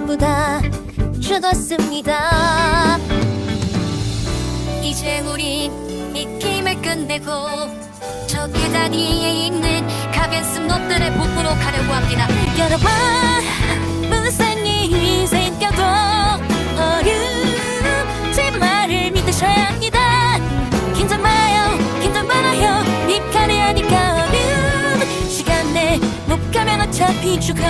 전부 다 죽었습니다. 이제 우린 익힘을 끝내고 저 계단위에 있는 가변 숲놈들의 복부로 가려고 합니다. 여러분, 무슨 일이 생겨도 제 말을 믿으셔야 합니다. 긴장 마요, 긴장 말아요. 입가래 하니까 시간 내 못 가면 어차피 죽어.